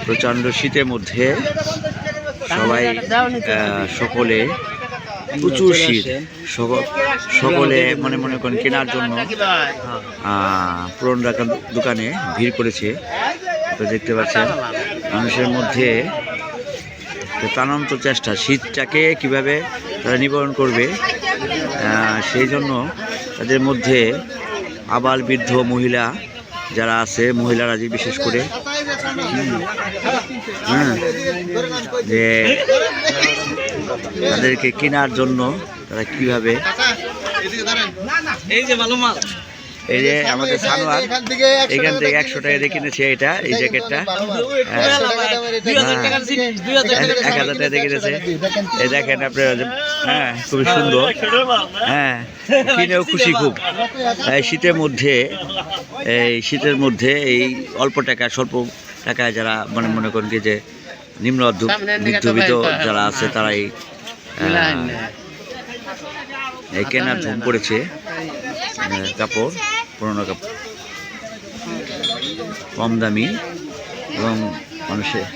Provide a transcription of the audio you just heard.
প্রচণ্ড শীতের মধ্যে সবাই সকলে প্রচুর শীত, সকলে মনে করেন কেনার জন্য পুরনো দোকানে ভিড় করেছে। আপনারা দেখতে পাচ্ছেন মানুষের মধ্যে প্রাণান্ত চেষ্টা, শীতটাকে কিভাবে তারা নিবারণ করবে সেই জন্য তাদের মধ্যে আবাল বৃদ্ধ মহিলা যারা আছে, মহিলারা যে বিশেষ করে যে তাদেরকে কেনার জন্য তারা কিভাবে, এই যে আমাদের সানোয়ার এখান থেকে 100 টাকা দিয়ে কিনেছে এটা, এই জ্যাকেটটা 1000 টাকা দিয়ে কিনেছে। এই দেখেন আপনারা, খুবই সুন্দর, কিনেও খুশি খুব। শীতের মধ্যে এই অল্প টাকা, স্বল্প টাকায় যারা মনে করেন যে নিম্ন মধ্যবিত্ত যারা আছে তারাই এই কেনার ধুম পড়েছে কাপড়, পুরোনো কাপড়, কম দামি এবং মানুষের